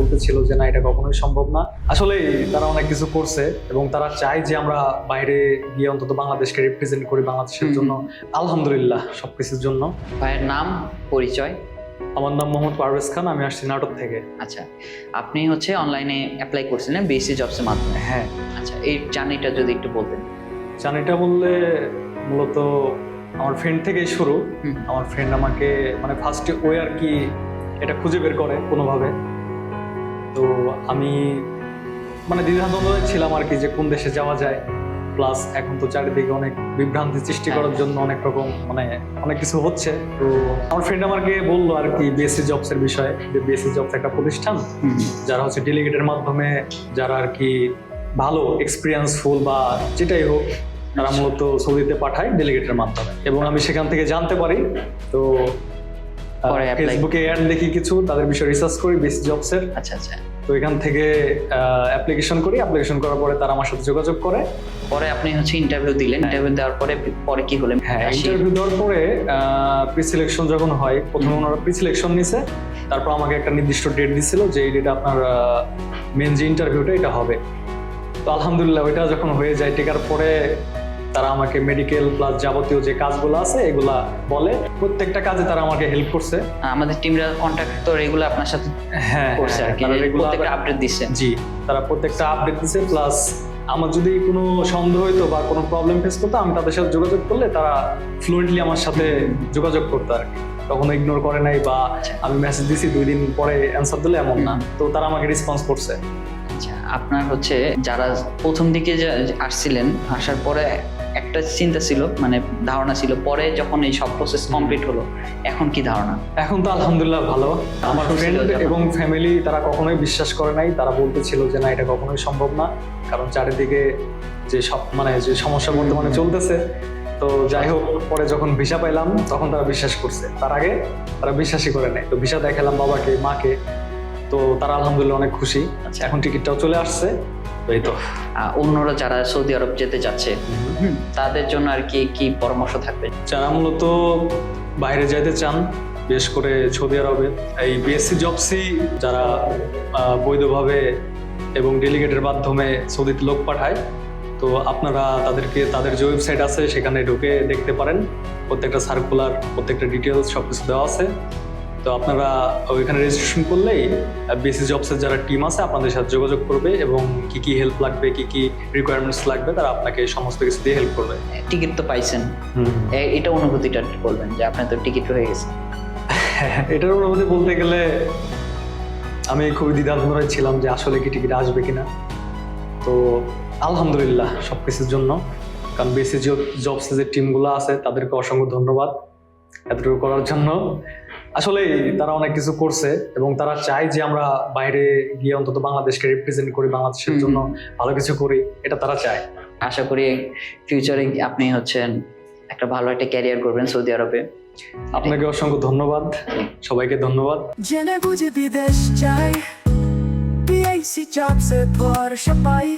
বলতেছিল যে না এটা কখনোই সম্ভব না। আসলে তারা অনেক কিছু করছে এবং তারা চায় যে আমরা বাইরে গিয়ে অন্তত বাংলাদেশকে রিপ্রেজেন্ট করি বাংলাদেশের জন্য। আলহামদুলিল্লাহ সবকিছুর জন্য। ভাইয়ের নাম, পরিচয়? আমার নাম মোহাম্মদ পারভেজ খান, আমি আসছি নাটক থেকে। আচ্ছা, আপনি হচ্ছে অনলাইনে অ্যাপ্লাই করছিলেন বিএসসি জবসের মাধ্যমে? হ্যাঁ। আচ্ছা, এই জার্নিটা যদি একটু বলতেন। জার্নিটা বললে মূলত আমার ফ্রেন্ড থেকেই শুরু। আমার ফ্রেন্ড আমাকে মানে ফার্স্টে ওই আর কি এটা খুঁজে বের করে কোনোভাবে। তো আমি মানে দ্বিধাদ্বন্দ্বে ছিলাম আর কি যে কোন দেশে যাওয়া যায়। প্লাস এখন তো চারিদিকে অনেক বিভ্রান্তি সৃষ্টি করার জন্য অনেক রকম মানে অনেক কিছু হচ্ছে। তো আমার ফ্রেন্ড আমাকে বললো আর কি বিএসসি জবস এর বিষয়ে, যে বিএসসি জবস একটা প্রতিষ্ঠান যারা হচ্ছে ডেলিগেটের মাধ্যমে যারা আর কি ভালো এক্সপিরিয়েন্সফুল বা যেটাই হোক তারা মূলত সৌদিতে পাঠায় ডেলিগেটের মাধ্যমে। এবং আমি সেখান থেকে জানতে পারি। তো ফেসবুকে অ্যাড দেখি কিছু, তাদের বিষয়ে রিসার্চ করি বিএসসি জবস এর। আচ্ছা আচ্ছা। তো এখান থেকে অ্যাপ্লিকেশন করি, অ্যাপ্লিকেশন করার পরে তারা আমার সাথে যোগাযোগ করে। পরে আপনি হচ্ছে ইন্টারভিউ দিলেন, ইন্টারভিউ দেওয়ার পরে পরে কি হলো? হ্যাঁ, ইন্টারভিউ দেওয়ার পরে প্রি সিলেকশন যখন হয়, প্রথমে ওনারা প্রি সিলেকশন নিছে, তারপর আমাকে একটা নির্দিষ্ট ডেট দিছিল যে এই ডেটে আপনার মেন যে ইন্টারভিউটা এটা হবে। তো আলহামদুলিল্লাহ ওইটা যখন হয়ে যায় টিকার পরে তারা আমাকে মেডিকেল প্লাস যাবতীয় যে কাজগুলো আছে এগুলা বলে। প্রত্যেকটা কাজে তারা আমাকে হেল্প করছে। আমাদের টিমরা কন্ট্যাক্ট তো রেগুলার আপনার সাথে করছে আর কি, প্রত্যেকটা আপডেট দিচ্ছে। জি, তারা প্রত্যেকটা আপডেট দিচ্ছে। প্লাস আমার যদি কোনো সন্দেহ হইতো বা কোনো প্রবলেম ফেস করতো, আমি তাদের সাথে যোগাযোগ করলে তারা ফ্লুয়েন্টলি আমার সাথে যোগাযোগ করতো আর কি। কখনো ইগনোর করে নাই বা আমি মেসেজ দিছি 2 দিন পরে অ্যান্সার দিলে এমন না। তো তারা আমাকে রেসপন্স করছে। আচ্ছা, আপনার হচ্ছে যারা প্রথম দিকে আসছিলেন, আসার পরে একটা চিন্তা ছিল, মানে ধারণা ছিল, পরে যখন এই সব প্রসেস কমপ্লিট হলো এখন কি ধারণা? এখন তো আলহামদুলিল্লাহ ভালো। আমার ফ্রেন্ড এবং ফ্যামিলি তারা কখনোই বিশ্বাস করে নাই। তারা বলতেছিল যে না এটা কখনোই সম্ভব না, কারণ চারিদিকে যে সব মানে যে সমস্যা বর্তমানে চলতেছে। তো যাই হোক, পরে যখন ভিসা পাইলাম তখন তারা বিশ্বাস করছে। তার আগে তারা বিশ্বাসই করে নাই। তো ভিসা দেখালাম বাবাকে মাকে, তো তারা আলহামদুলিল্লাহ অনেক খুশি। আচ্ছা, এখন টিকিটটাও চলে আসছে। এই তো অন্যরা যারা সৌদি আরব যেতে যাচ্ছে তাদের জন্য আর কি কি পরামর্শ থাকবে? যারা মূলত বাইরে যেতে চান, বিশেষ করে সৌদি আরবে, এই বিএসসি জবসই যারা বৈধভাবে এবং ডেলিগেটের মাধ্যমে সৌদিতে লোক পাঠায়। তো আপনারা তাদেরকে তাদের যে ওয়েবসাইট আছে সেখানে ঢুকে দেখতে পারেন। প্রত্যেকটা সার্কুলার, প্রত্যেকটা ডিটেলস সবকিছু দেওয়া আছে। তো আপনারা ওইখানে রেজিস্ট্রেশন করলেই বিএসসি জবসের যারা টিম আছে আপনাদের সাথে যোগাযোগ করবে এবং কি কি হেল্প লাগবে, কি কি রিকোয়ারমেন্টস লাগবে, তারা আপনাকে সমস্ত কিছু দিয়ে হেল্প করবে। টিকিট তো পাইছেন, এটা অনুভূতিটা বলবেন যে আপনার তো টিকিট হয়ে গেছে। এটার অনুভূতি বলতে গেলে আমি খুবই দ্বিধাদ্বন্দ্বে ছিলাম যে আসলে কি টিকিট আসবে কিনা। তো আলহামদুলিল্লাহ সবকিছুর জন্য, কারণ বিএসসি জবস যে টিমগুলো আছে তাদেরকে অসংখ্য ধন্যবাদ এতটুকু করার জন্য। আসলে তারা অনেক কিছু করছে এবং তারা চায় যে আমরা বাইরে গিয়ে অন্তত বাংলাদেশকে রিপ্রেজেন্ট করি, বাংলাদেশের জন্য ভালো কিছু করি, এটা তারা চায়। আশা করি ফিউচারে আপনি হচ্ছেন একটা ভালো একটা ক্যারিয়ার করবেন সৌদি আরবে। আপনাকে অসংখ্য ধন্যবাদ, সবাইকে ধন্যবাদ। জেনে বুঝে বিদেশ চাই, বিএসসি জবসে ভরসা পাই।